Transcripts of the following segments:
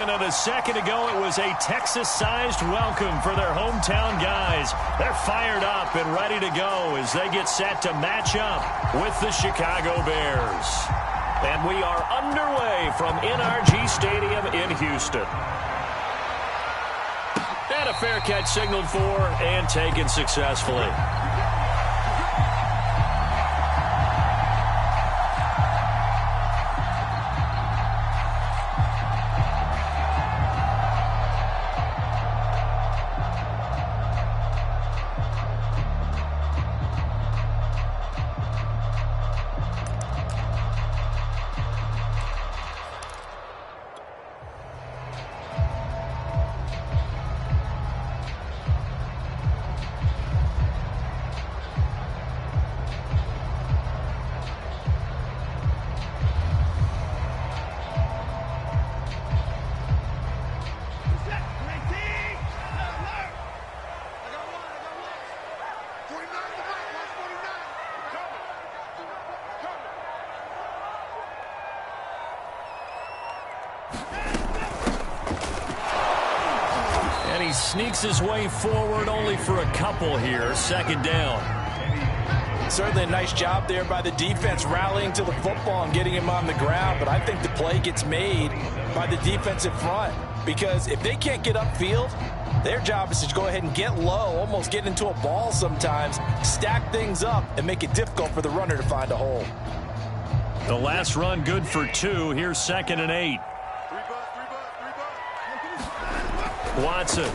And a second ago, it was a Texas-sized welcome for their hometown guys. They're fired up and ready to go as they get set to match up with the Chicago Bears. And we are underway from NRG Stadium in Houston. And a fair catch signaled for and taken successfully. He sneaks his way forward only for a couple here. Second down. Certainly a nice job there by the defense rallying to the football and getting him on the ground. But I think the play gets made by the defensive front. Because if they can't get upfield, their job is to go ahead and get low, almost get into a ball sometimes, stack things up, and make it difficult for the runner to find a hole. The last run good for 2. Here's 2nd and 8. Watson.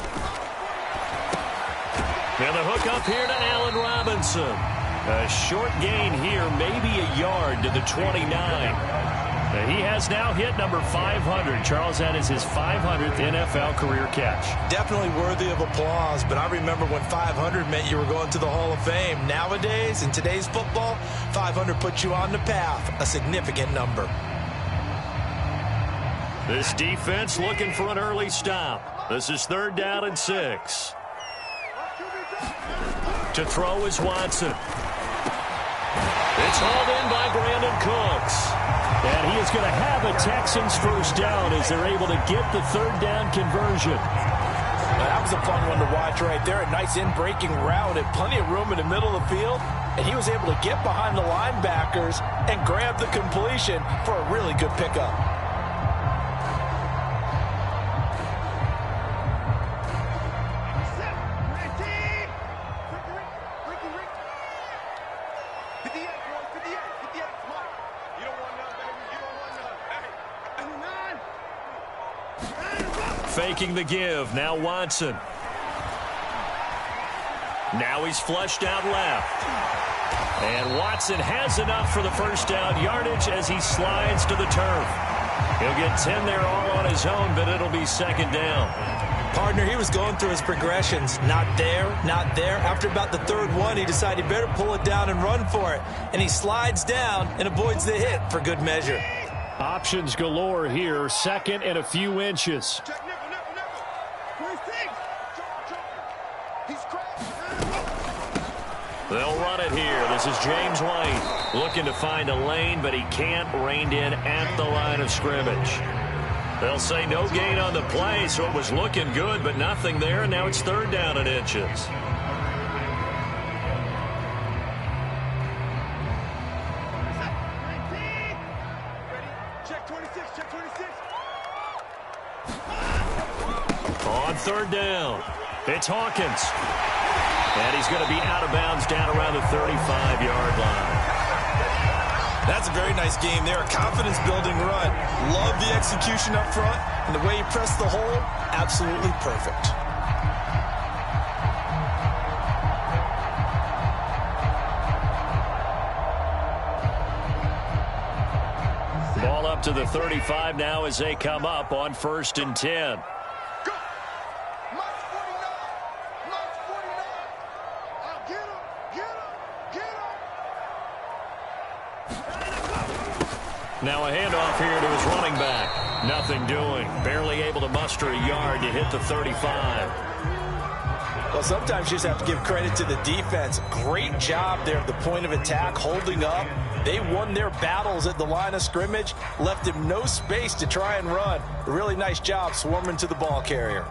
And the hook up here to Allen Robinson. A short gain here, maybe a yard to the 29. He has now hit number 500. Charles, that is his 500th NFL career catch. Definitely worthy of applause, but I remember when 500 meant you were going to the Hall of Fame. Nowadays, in today's football, 500 puts you on the path, a significant number. This defense looking for an early stop. This is 3rd down and 6. To throw is Watson. It's hauled in by Brandon Cooks. And he is going to have a Texans first down as they're able to get the 3rd down conversion. That was a fun one to watch right there. A nice in-breaking route and plenty of room in the middle of the field. And he was able to get behind the linebackers and grab the completion for a really good pickup. Faking the give. Now Watson. Now he's flushed out left. And Watson has enough for the first down yardage as he slides to the turf. He'll get 10 there all on his own, but it'll be 2nd down. Partner, he was going through his progressions. Not there, not there. After about the 3rd one, he decided he better pull it down and run for it. And he slides down and avoids the hit for good measure. Options galore here. 2nd and a few inches. They'll run it here. This is James White looking to find a lane, but he can't. Reined in at the line of scrimmage. They'll say no gain on the play, so it was looking good, but nothing there, and now it's 3rd down and inches. On 3rd down, it's Hawkins. And he's going to be out of bounds down around the 35-yard line. That's a very nice game there. A confidence-building run. Love the execution up front. And the way he pressed the hole, absolutely perfect. Ball up to the 35 now as they come up on 1st and 10. Now a handoff here to his running back. Nothing doing. Barely able to muster a yard to hit the 35. Well, sometimes you just have to give credit to the defense. Great job there at the point of attack, holding up. They won their battles at the line of scrimmage, left him no space to try and run. A really nice job swarming to the ball carrier.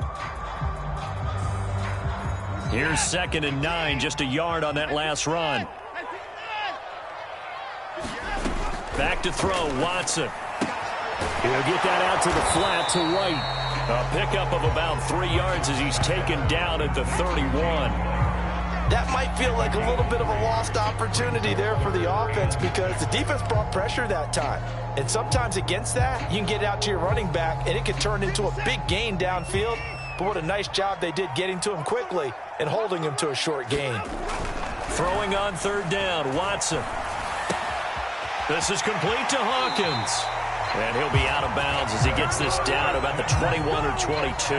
Here's 2nd and 9, just a yard on that last run. Back to throw, Watson. He'll get that out to the flat to White. A pickup of about 3 yards as he's taken down at the 31. That might feel like a little bit of a lost opportunity there for the offense because the defense brought pressure that time. And sometimes against that, you can get it out to your running back, and it can turn into a big gain downfield. But what a nice job they did getting to him quickly and holding him to a short gain. Throwing on 3rd down, Watson. This is complete to Hawkins. And he'll be out of bounds as he gets this down about the 21 or 22.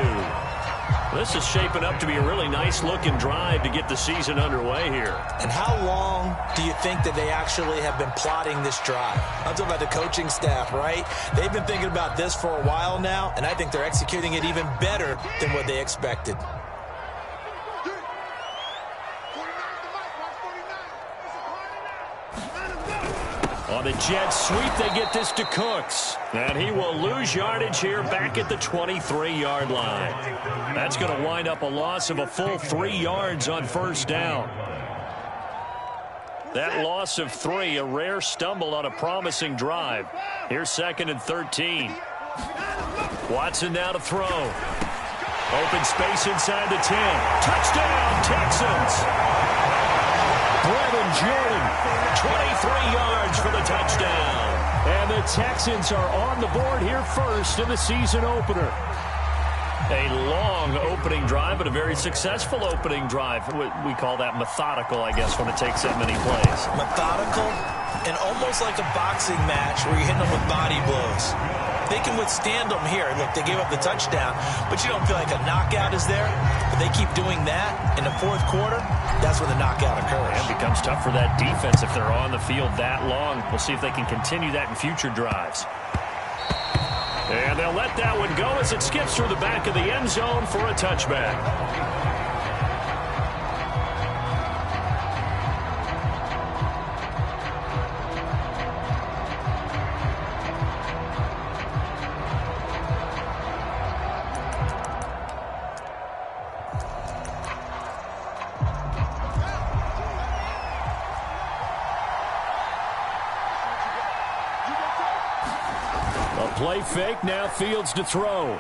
This is shaping up to be a really nice-looking drive to get the season underway here. And how long do you think that they actually have been plotting this drive? I'm talking about the coaching staff, right? They've been thinking about this for a while now, and I think they're executing it even better than what they expected. On the jet sweep, they get this to Cooks. And he will lose yardage here back at the 23-yard line. That's going to wind up a loss of a full 3 yards on 1st down. That loss of 3, a rare stumble on a promising drive. Here's 2nd and 13. Watson now to throw. Open space inside the 10. Touchdown, Texans! Brevin Jordan, 23 yards for the touchdown. And the Texans are on the board here first in the season opener. A long opening drive, but a very successful opening drive. We call that methodical, I guess, when it takes that many plays. Methodical and almost like a boxing match where you're hitting them with body blows. They can withstand them here. Look, they gave up the touchdown, but you don't feel like a knockout is there. But they keep doing that in the 4th quarter. That's when the knockout occurs. It becomes tough for that defense if they're on the field that long. We'll see if they can continue that in future drives. And they'll let that one go as it skips through the back of the end zone for a touchback. Play fake, now Fields to throw.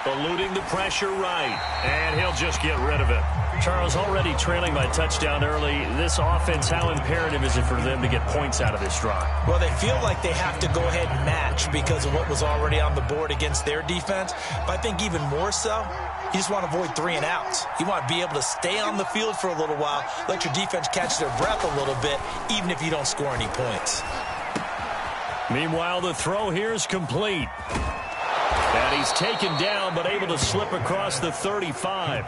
Eluding the pressure right, and he'll just get rid of it. Charles, already trailing by touchdown early. This offense, how imperative is it for them to get points out of this drive? Well, they feel like they have to go ahead and match because of what was already on the board against their defense. But I think even more so, you just want to avoid 3 and outs. You want to be able to stay on the field for a little while, let your defense catch their breath a little bit, even if you don't score any points. Meanwhile, the throw here is complete. And he's taken down, but able to slip across the 35.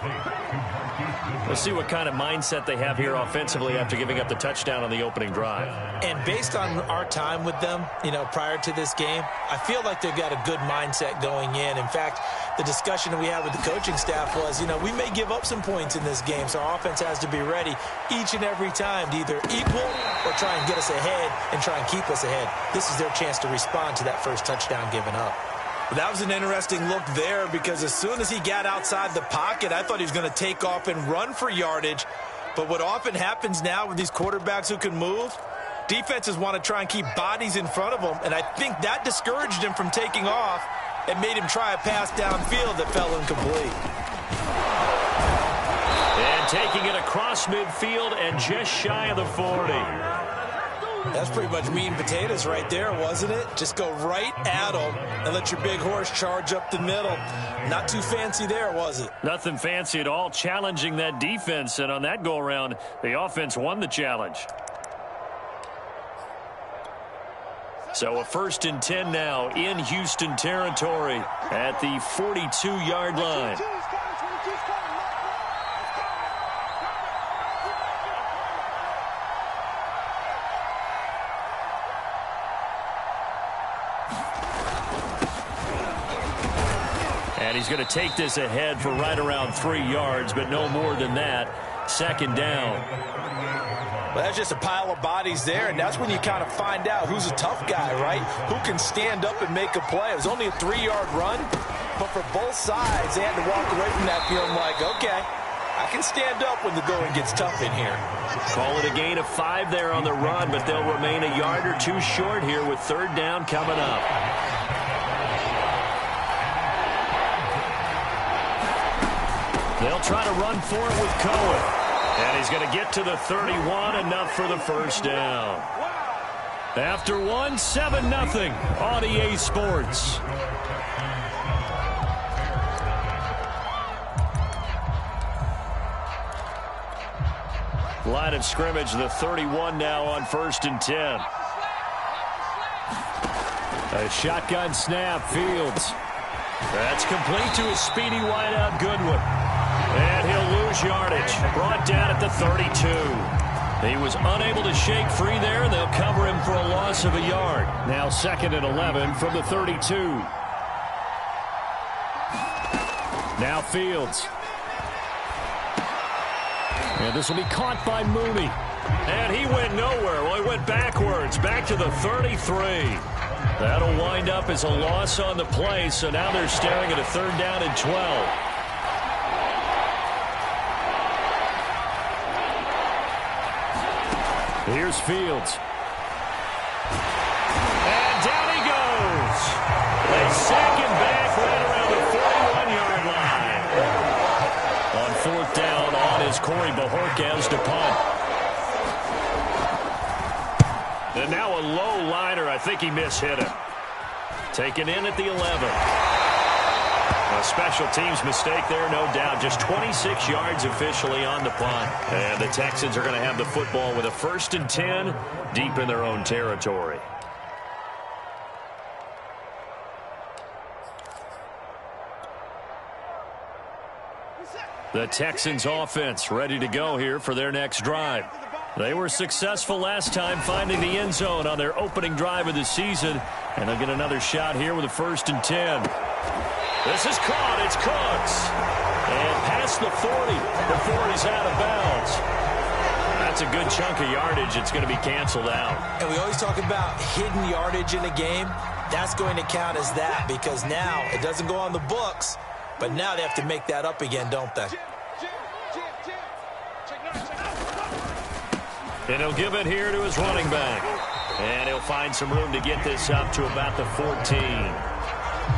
Let's see what kind of mindset they have here offensively after giving up the touchdown on the opening drive. And based on our time with them, prior to this game, I feel like they've got a good mindset going in. In fact, the discussion that we had with the coaching staff was, we may give up some points in this game, so our offense has to be ready each and every time to either equal or try and get us ahead and try and keep us ahead. This is their chance to respond to that first touchdown given up. That was an interesting look there because as soon as he got outside the pocket, I thought he was going to take off and run for yardage. But what often happens now with these quarterbacks who can move, defenses want to try and keep bodies in front of them, and I think that discouraged him from taking off and made him try a pass downfield that fell incomplete. And taking it across midfield and just shy of the 40. That's pretty much meat and potatoes right there, wasn't it? Just go right at them and let your big horse charge up the middle. Not too fancy there, was it? Nothing fancy at all, challenging that defense. And on that go-around, the offense won the challenge. So a 1st and 10 now in Houston territory at the 42-yard line. And he's going to take this ahead for right around 3 yards, but no more than that. Second down. Well, that's just a pile of bodies there, and that's when you kind of find out who's a tough guy, right? Who can stand up and make a play. It was only a 3-yard run, but for both sides, they had to walk away from that feeling like, okay, I can stand up when the going gets tough in here. Call it a gain of 5 there on the run, but they'll remain a yard or two short here with third down coming up. They'll try to run for it with Cohen. And he's going to get to the 31, enough for the first down. After one, 7-0 on EA Sports. Line of scrimmage, the 31 now on 1st and 10. A shotgun snap, Fields. That's complete to his speedy wideout, Goodwin. And he'll lose yardage. Brought down at the 32. He was unable to shake free there, and they'll cover him for a loss of a yard. Now 2nd and 11 from the 32. Now Fields. And this will be caught by Mooney. And he went nowhere. Well, he went backwards, back to the 33. That'll wind up as a loss on the play, so now they're staring at a 3rd down and 12. Here's Fields. And down he goes. They sack him back right around the 41-yard line. On 4th down, on is Corey Bojorquez to punt. And now a low liner. I think he mishit him. Taken in at the 11. A special teams mistake there, no doubt. Just 26 yards officially on the punt. And the Texans are going to have the football with a 1st and 10 deep in their own territory. The Texans offense ready to go here for their next drive. They were successful last time finding the end zone on their opening drive of the season. And they'll get another shot here with a 1st and 10. This is caught. It's Cooks. And past the 40 before he's out of bounds. That's a good chunk of yardage. It's going to be canceled out. And we always talk about hidden yardage in a game. That's going to count as that because now it doesn't go on the books, but now they have to make that up again, don't they? And he'll give it here to his running back. And he'll find some room to get this up to about the 14.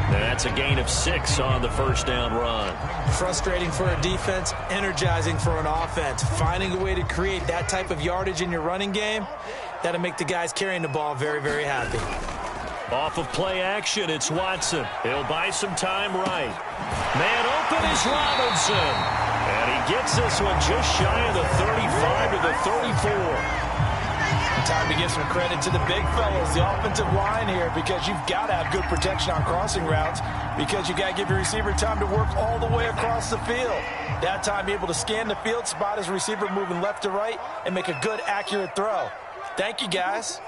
That's a gain of 6 on the 1st down run. Frustrating for a defense, energizing for an offense. Finding a way to create that type of yardage in your running game, that'll make the guys carrying the ball very, very happy. Off of play action, it's Watson. He'll buy some time right. Man open is Robinson. And he gets this one just shy of the 35 to the 34. Time to give some credit to the big fellas, the offensive line here, because you've got to have good protection on crossing routes because you got to give your receiver time to work all the way across the field. That time, be able to scan the field, spot his receiver moving left to right, and make a good, accurate throw. Thank you, guys.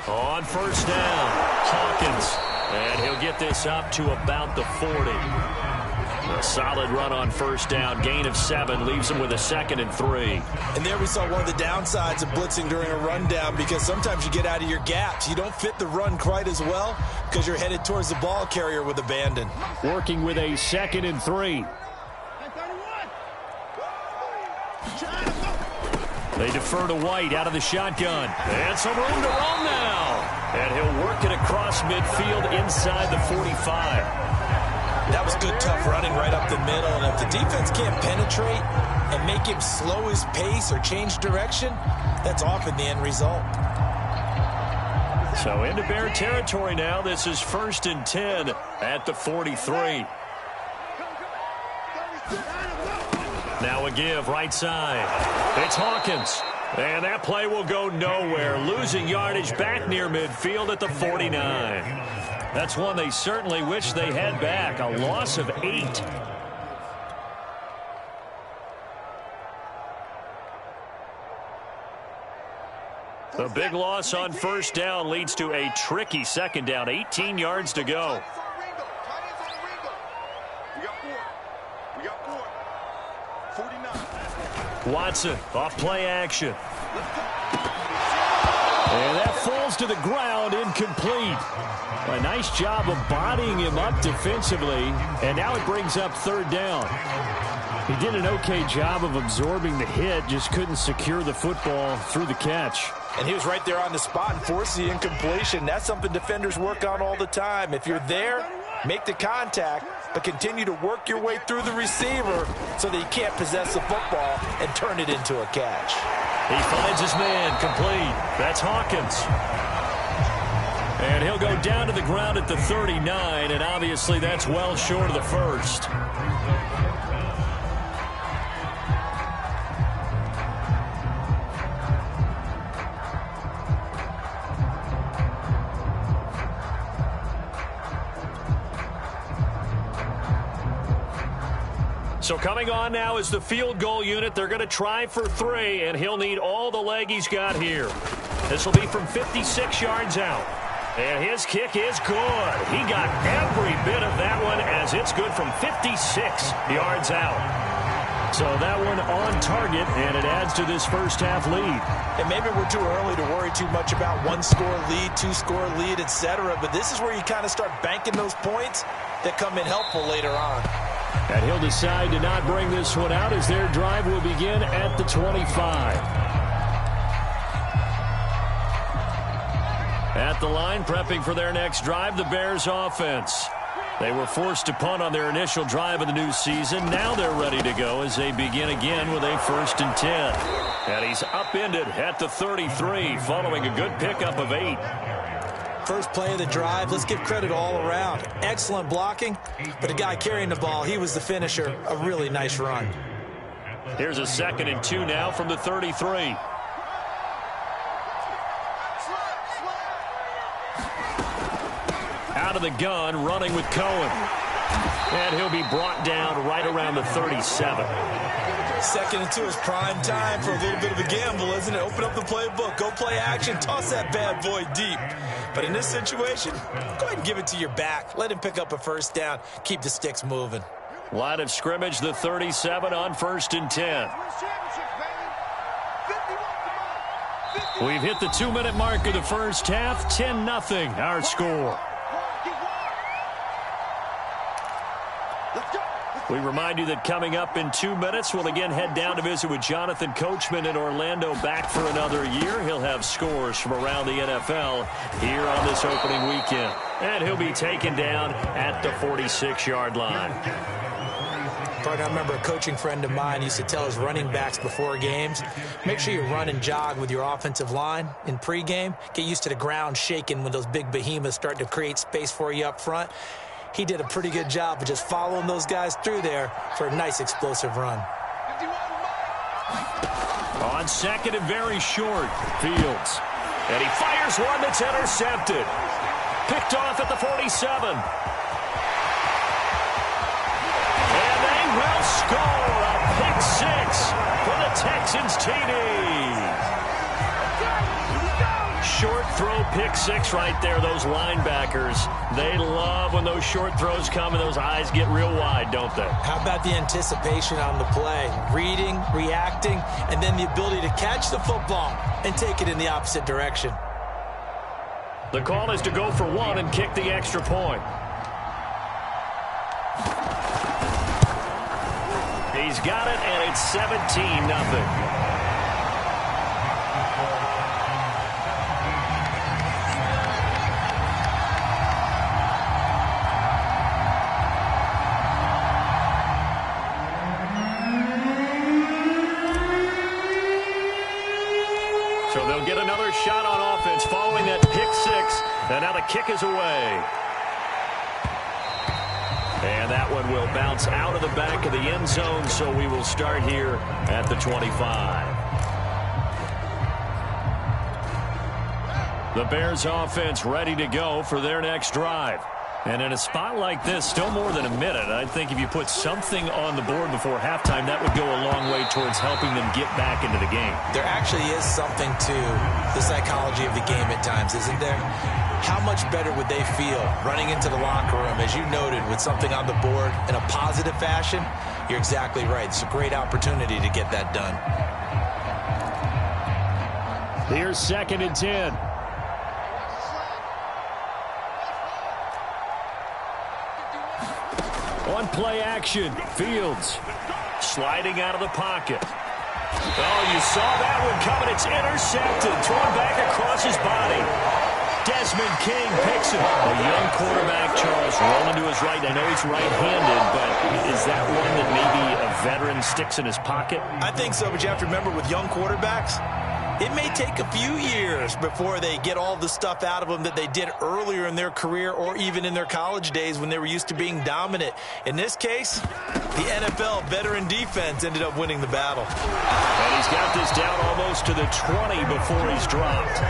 On 1st down, Hawkins. And he'll get this up to about the 40. A solid run on 1st down. Gain of 7 leaves him with a 2nd and 3. And there we saw one of the downsides of blitzing during a rundown because sometimes you get out of your gaps. You don't fit the run quite as well because you're headed towards the ball carrier with abandon. Working with a 2nd and 3. They defer to White out of the shotgun. And some room to roam now. And he'll work it across midfield inside the 45. That was good, tough running right up the middle. And if the defense can't penetrate and make him slow his pace or change direction, that's often the end result. So into Bear territory now. This is 1st and 10 at the 43. Now a give right side. It's Hawkins. And that play will go nowhere. Losing yardage back near midfield at the 49. That's one they certainly wish they had back. A loss of 8. The big loss on first down leads to a tricky second down. 18 yards to go. Watson off play action. And that falls to the ground, incomplete. A nice job of bodying him up defensively, and now it brings up third down. He did an okay job of absorbing the hit, just couldn't secure the football through the catch. And he was right there on the spot and forced the incompletion. That's something defenders work on all the time. If you're there, make the contact, but continue to work your way through the receiver so that he can't possess the football and turn it into a catch. He finds his man, complete. That's Hawkins. And he'll go down to the ground at the 39, and obviously that's well short of the first. So coming on now is the field goal unit. They're going to try for 3, and he'll need all the leg he's got here. This will be from 56 yards out. And his kick is good. He got every bit of that one as it's good from 56 yards out. So that one on target, and it adds to this first half lead. And maybe we're too early to worry too much about one-score lead, two-score lead, etc. But this is where you kind of start banking those points that come in helpful later on. And he'll decide to not bring this one out as their drive will begin at the 25. At the line, prepping for their next drive, the Bears offense. They were forced to punt on their initial drive of the new season. Now they're ready to go as they begin again with a 1st and 10. And he's upended at the 33 following a good pickup of 8. First play of the drive, let's give credit all around. Excellent blocking, but the guy carrying the ball, he was the finisher. A really nice run. Here's a 2nd and 2 now from the 33. Out of the gun, running with Cohen. And he'll be brought down right around the 37. 2nd and 2 is prime time for a little bit of a gamble, isn't it? Open up the playbook, go play action, toss that bad boy deep. But in this situation, go ahead and give it to your back. Let him pick up a 1st down. Keep the sticks moving. Line of scrimmage, the 37 on 1st and 10. We've hit the 2-minute mark of the first half. 10-0 our score. We remind you that coming up in 2 minutes, we'll again head down to visit with Jonathan Coachman in Orlando, back for another year. He'll have scores from around the NFL here on this opening weekend. And he'll be taken down at the 46-yard line. Partner, I remember a coaching friend of mine used to tell his running backs before games, make sure you run and jog with your offensive line in pregame. Get used to the ground shaking when those big behemoths start to create space for you up front. He did a pretty good job of just following those guys through there for a nice explosive run. On 2nd and very short, Fields. And he fires one that's intercepted. Picked off at the 47. And they will score a pick 6 for the Texans TD. Short throw, pick 6 right there. Those linebackers, they love when those short throws come and those eyes get real wide, don't they? How about the anticipation on the play? Reading, reacting, and then the ability to catch the football and take it in the opposite direction. The call is to go for 1 and kick the extra point. He's got it, and it's 17-0. So they'll get another shot on offense following that pick 6. And now the kick is away. And that one will bounce out of the back of the end zone, so we will start here at the 25. The Bears offense ready to go for their next drive. And in a spot like this, still more than a minute, I think if you put something on the board before halftime, that would go a long way towards helping them get back into the game. There actually is something to the psychology of the game at times, isn't there? How much better would they feel running into the locker room, as you noted, with something on the board in a positive fashion? You're exactly right. It's a great opportunity to get that done. Here's 2nd and 10. On play action, Fields sliding out of the pocket. Oh, you saw that one coming. It's intercepted, thrown back across his body. Desmond King picks it up. A young quarterback, Charles, rolling to his right. I know he's right-handed, but is that one that maybe a veteran sticks in his pocket? I think so, but you have to remember with young quarterbacks, it may take a few years before they get all the stuff out of them that they did earlier in their career or even in their college days when they were used to being dominant. In this case, the NFL veteran defense ended up winning the battle. And he's got this down almost to the 20 before he's dropped.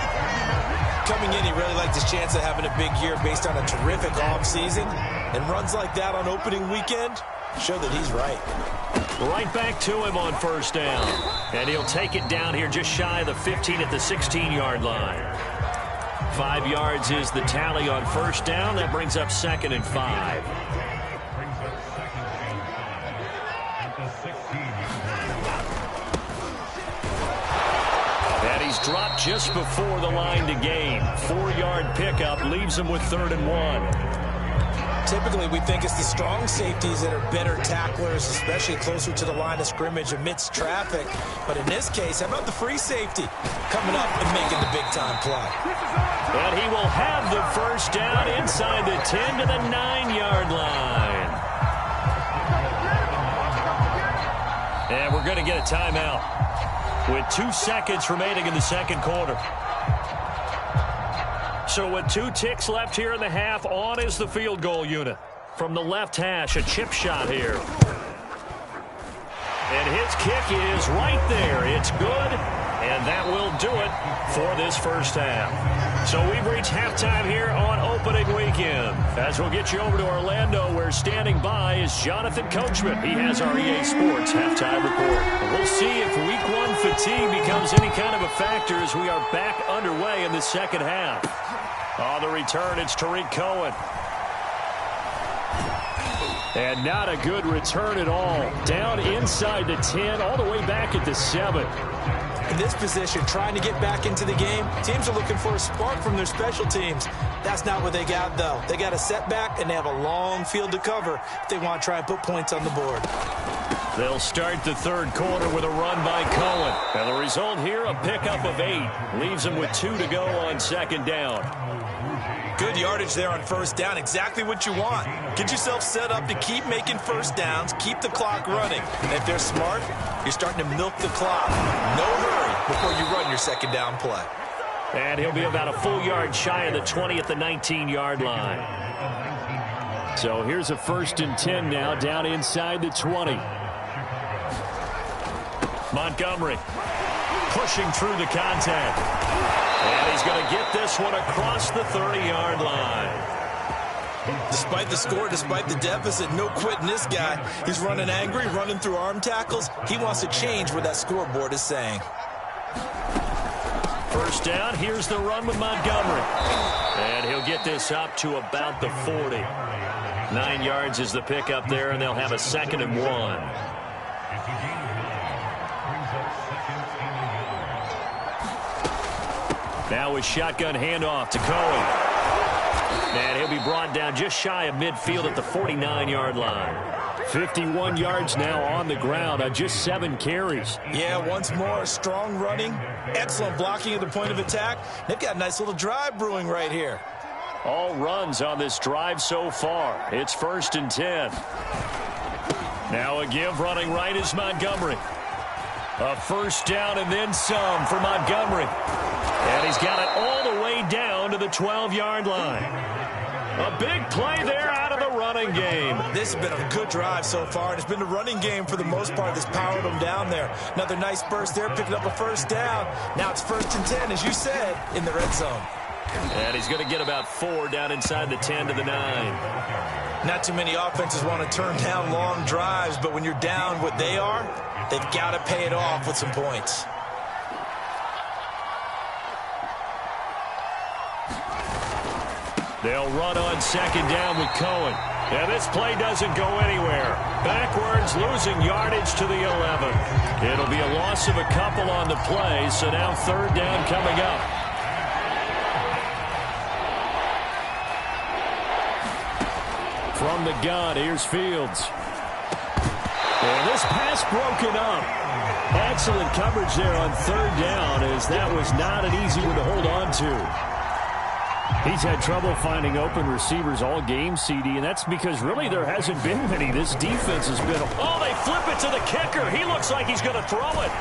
Coming in, he really liked his chance of having a big year based on a terrific offseason. And runs like that on opening weekend show that he's right. Right back to him on 1st down. And he'll take it down here just shy of the 15 at the 16-yard line. 5 yards is the tally on 1st down. That brings up 2nd and 5. And he's dropped just before the line to gain. 4-yard pickup leaves him with 3rd and 1. Typically, we think it's the strong safeties that are better tacklers, especially closer to the line of scrimmage amidst traffic. But in this case, how about the free safety coming up and making the big-time play? And he will have the 1st down inside the 10 to the 9-yard line. And we're going to get a timeout with 2 seconds remaining in the 2nd quarter. So with 2 ticks left here in the half, on is the field goal unit. From the left hash, a chip shot here. And his kick is right there. It's good, and that will do it for this 1st half. So we've reached halftime here on opening weekend. As we'll get you over to Orlando, where standing by is Jonathan Coachman. He has our EA Sports halftime report. And we'll see if Week 1 fatigue becomes any kind of a factor as we are back underway in the 2nd half. On the return, it's Tariq Cohen. And not a good return at all. Down inside the 10, all the way back at the 7. In this position, trying to get back into the game, teams are looking for a spark from their special teams. That's not what they got, though. They got a setback, and they have a long field to cover if they want to try and put points on the board. They'll start the 3rd quarter with a run by Cohen. And the result here, a pickup of 8. Leaves them with 2 to go on 2nd down. Good yardage there on 1st down. Exactly what you want. Get yourself set up to keep making 1st downs, keep the clock running. And if they're smart, you're starting to milk the clock. No hurry before you run your 2nd down play. And he'll be about a full yard shy of the 20 at the 19-yard line. So here's a 1st and 10 now, down inside the 20. Montgomery pushing through the contact. And he's going to get this one across the 30-yard line. Despite the score, despite the deficit, no quitting this guy. He's running angry, running through arm tackles. He wants to change what that scoreboard is saying. 1st down, here's the run with Montgomery. And he'll get this up to about the 40. 9 yards is the pickup there, and they'll have a 2nd and 1. Now a shotgun handoff to Cohen. And he'll be brought down just shy of midfield at the 49-yard line. 51 yards now on the ground on just 7 carries. Yeah, once more, strong running, excellent blocking at the point of attack. They've got a nice little drive brewing right here. All runs on this drive so far. It's 1st and 10. Now a give running right is Montgomery. A 1st down and then some for Montgomery. And he's got it all the way down to the 12-yard line. A big play there out of the running game. This has been a good drive so far, and it's been the running game for the most part that's powered them down there. Another nice burst there, picking up a 1st down. Now it's 1st and 10, as you said, in the red zone. And he's going to get about 4 down inside the 10 to the 9. Not too many offenses want to turn down long drives, but when you're down what they are, they've got to pay it off with some points. They'll run on second down with Cohen. And this play doesn't go anywhere. Backwards, losing yardage to the 11. It'll be a loss of a couple on the play, so now third down coming up. From the gun, here's Fields. And this pass broken up. Excellent coverage there on third down, as that was not an easy one to hold on to. He's had trouble finding open receivers all game, CD, and that's because really there hasn't been many. This defense has been... Oh, they flip it to the kicker. He looks like he's going to throw it.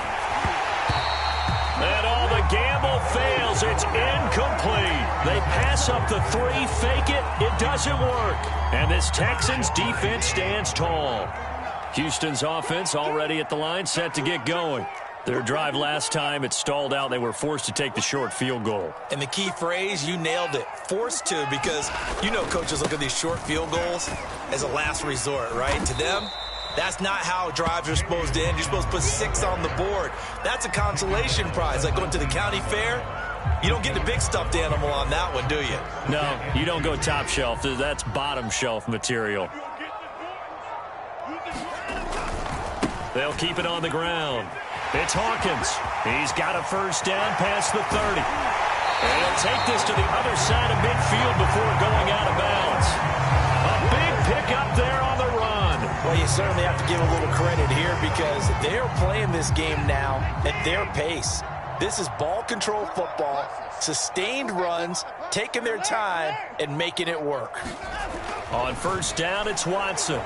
And all the gamble fails. It's incomplete. They pass up the 3, fake it. It doesn't work. And this Texans defense stands tall. Houston's offense already at the line, set to get going. Their drive last time, it stalled out. They were forced to take the short field goal. And the key phrase, you nailed it, forced to, because you know coaches look at these short field goals as a last resort, right? To them, that's not how drives are supposed to end. You're supposed to put 6 on the board. That's a consolation prize, like going to the county fair. You don't get the big stuffed animal on that one, do you? No, you don't go top shelf. That's bottom shelf material. They'll keep it on the ground. It's Hawkins. He's got a first down past the 30. And he'll take this to the other side of midfield before going out of bounds. A big pickup there on the run. Well, you certainly have to give a little credit here because they're playing this game now at their pace. This is ball control football, sustained runs, taking their time, and making it work. On first down, it's Watson.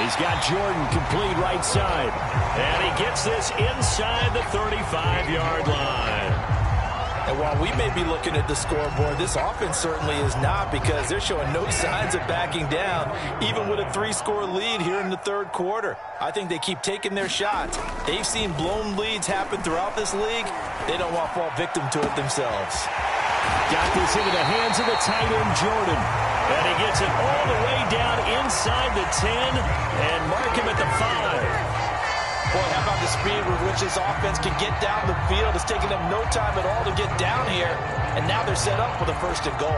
He's got Jordan complete right side. And he gets this inside the 35-yard line. And while we may be looking at the scoreboard, this offense certainly is not, because they're showing no signs of backing down, even with a 3-score lead here in the third quarter. I think they keep taking their shots. They've seen blown leads happen throughout this league. They don't want to fall victim to it themselves. Got this into the hands of the tight end, Jordan. And he gets it all the way down inside the 10 and mark him at the 5. Boy, how about the speed with which this offense can get down the field? It's taken them no time at all to get down here, and now they're set up for the first and goal.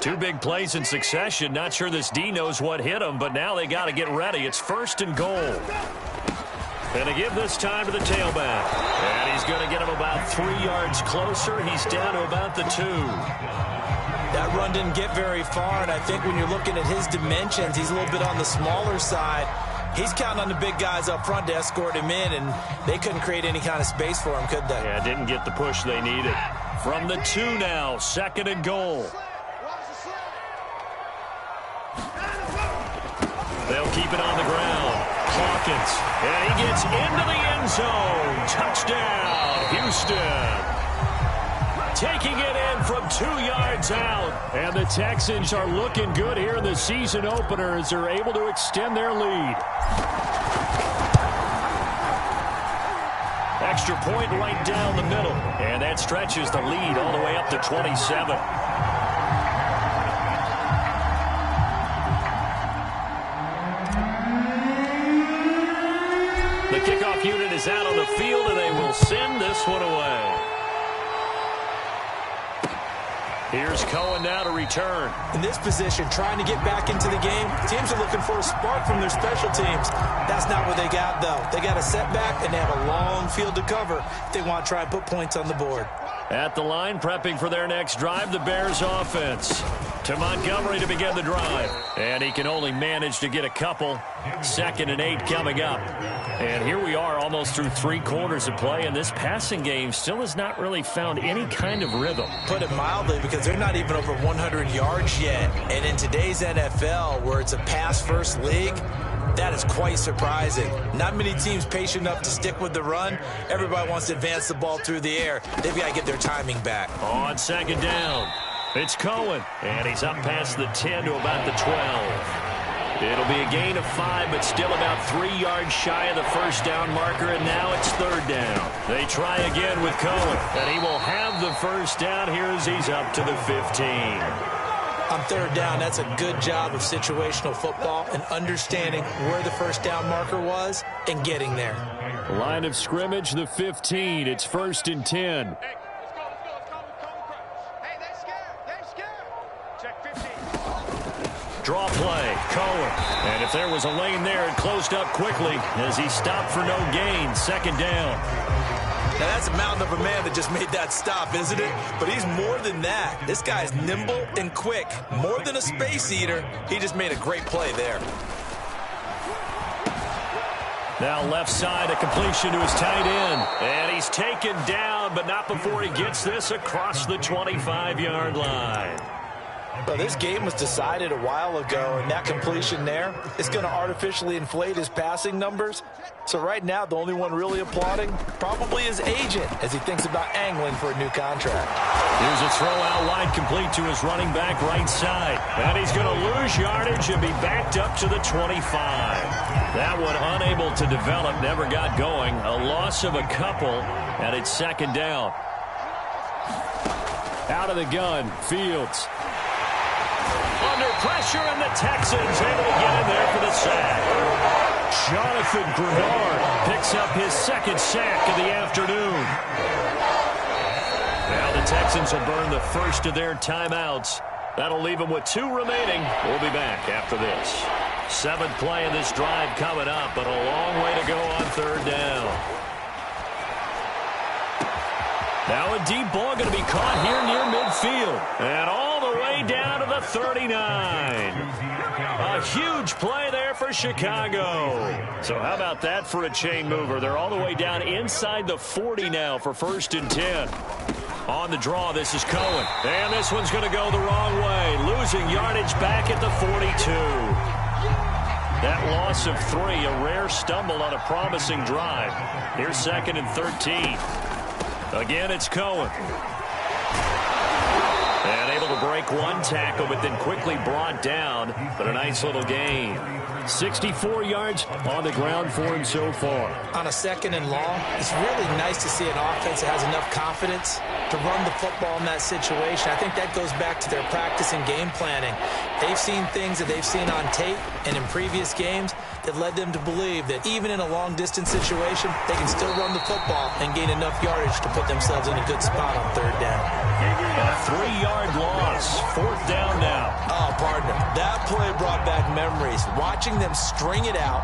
Two big plays in succession. Not sure this D knows what hit him, but now they got to get ready. It's first and goal. And to give this time to the tailback. And he's going to get him about 3 yards closer. He's down to about the 2. That run didn't get very far, and I think when you're looking at his dimensions, he's a little bit on the smaller side. He's counting on the big guys up front to escort him in, and they couldn't create any kind of space for him, could they? Yeah, didn't get the push they needed. From the 2 now, second and goal. They'll keep it on the ground. Hawkins, and he gets into the end zone. Touchdown, Houston. Taking it in from 2 yards out. And the Texans are looking good here in the season opener as they're able to extend their lead. Extra point right down the middle. And that stretches the lead all the way up to 27. The kickoff unit is out on the field, and they will send this one away. Here's Cohen now to return. In this position, trying to get back into the game, teams are looking for a spark from their special teams. That's not what they got, though. They got a setback, and they have a long field to cover if they want to try and put points on the board. At the line, prepping for their next drive, the Bears offense. To Montgomery to begin the drive. And he can only manage to get a couple. 2nd and 8 coming up. And here we are almost through 3 quarters of play, and this passing game still has not really found any kind of rhythm. Put it mildly, because they're not even over 100 yards yet. And in today's NFL, where it's a pass-first league, that is quite surprising. Not many teams patient enough to stick with the run. Everybody wants to advance the ball through the air. They've got to get their timing back. On 2nd down, it's Cohen. And he's up past the 10 to about the 12. It'll be a gain of 5, but still about 3 yards shy of the first down marker, and now it's third down. They try again with Cohen, and he will have the first down here as he's up to the 15. On third down, that's a good job of situational football and understanding where the first down marker was and getting there. Line of scrimmage, the 15. It's 1st and 10. Draw play, Cohen. And if there was a lane there, it closed up quickly as he stopped for no gain. Second down. Now, that's a mountain of a man that just made that stop, isn't it? But he's more than that. This guy's nimble and quick. More than a space eater, he just made a great play there. Now left side, a completion to his tight end. And he's taken down, but not before he gets this across the 25-yard line. Well, this game was decided a while ago, and that completion there is going to artificially inflate his passing numbers. So right now, the only one really applauding probably his agent as he thinks about angling for a new contract. Here's a throw out wide complete to his running back right side. And he's going to lose yardage and be backed up to the 25. That one unable to develop, never got going. A loss of a couple, and it's second down. Out of the gun, Fields. Under pressure, and the Texans able to get in there for the sack. Jonathan Grenard picks up his second sack of the afternoon. Now the Texans will burn the first of their timeouts. That'll leave them with 2 remaining. We'll be back after this. 7th play of this drive coming up, but a long way to go on third down. Now a deep ball going to be caught here near midfield. And all the way down to the 39. A huge play there for Chicago. So how about that for a chain mover? They're all the way down inside the 40 now for 1st and 10. On the draw, this is Cohen. And this one's going to go the wrong way. Losing yardage back at the 42. That loss of 3, a rare stumble on a promising drive. Here's 2nd and 13. Again, it's Cohen. And able to break one tackle, but then quickly brought down. But a nice little gain. 64 yards on the ground for him so far. On a 2nd and long, it's really nice to see an offense that has enough confidence to run the football in that situation. I think that goes back to their practice and game planning. They've seen things that they've seen on tape and in previous games that led them to believe that even in a long-distance situation, they can still run the football and gain enough yardage to put themselves in a good spot on third down. A 3-yard loss. 4th down now. Oh, partner, that play brought back memories. Watching them string it out,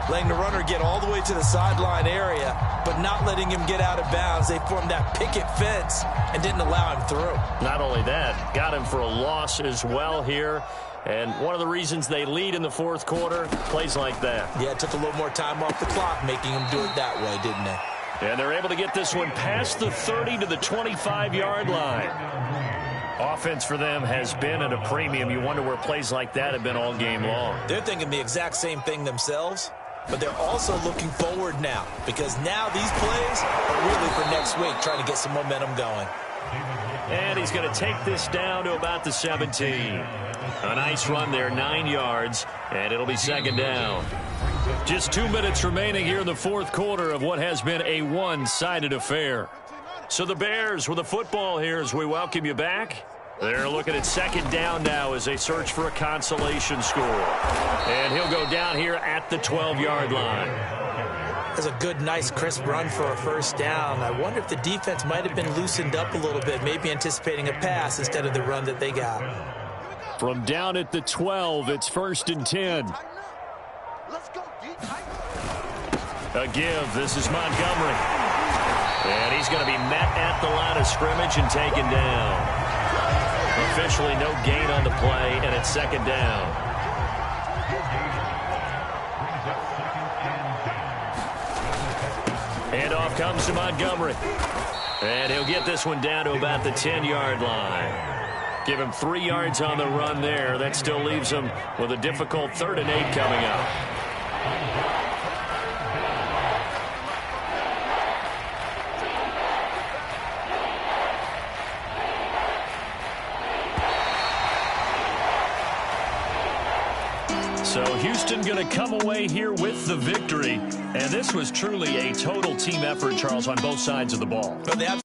letting the runner get all the way to the sideline area, but not letting him get out of bounds. They formed that picket fence and didn't allow him through. Not only that, got him for a loss as well here. And one of the reasons they lead in the 4th quarter, plays like that. Yeah, it took a little more time off the clock, making them do it that way, didn't they? And they're able to get this one past the 30 to the 25-yard line. Offense for them has been at a premium. You wonder where plays like that have been all game long. They're thinking the exact same thing themselves, but they're also looking forward now, because now these plays are really for next week, trying to get some momentum going. And he's going to take this down to about the 17. A nice run there, 9 yards, and it'll be 2nd down. Just 2 minutes remaining here in the 4th quarter of what has been a one-sided affair. So the Bears with the football here as we welcome you back. They're looking at 2nd down now as they search for a consolation score. And he'll go down here at the 12-yard line. That's a good, nice, crisp run for a 1st down. I wonder if the defense might have been loosened up a little bit, maybe anticipating a pass instead of the run that they got. From down at the 12, it's 1st and 10. A give. This is Montgomery. And he's going to be met at the line of scrimmage and taken down. Officially no gain on the play, and it's 2nd down. Handoff comes to Montgomery. And he'll get this one down to about the 10-yard line. Give him 3 yards on the run there. That still leaves him with a difficult 3rd and 8 coming up. So Houston going to come away here with the victory. And this was truly a total team effort, Charles, on both sides of the ball. But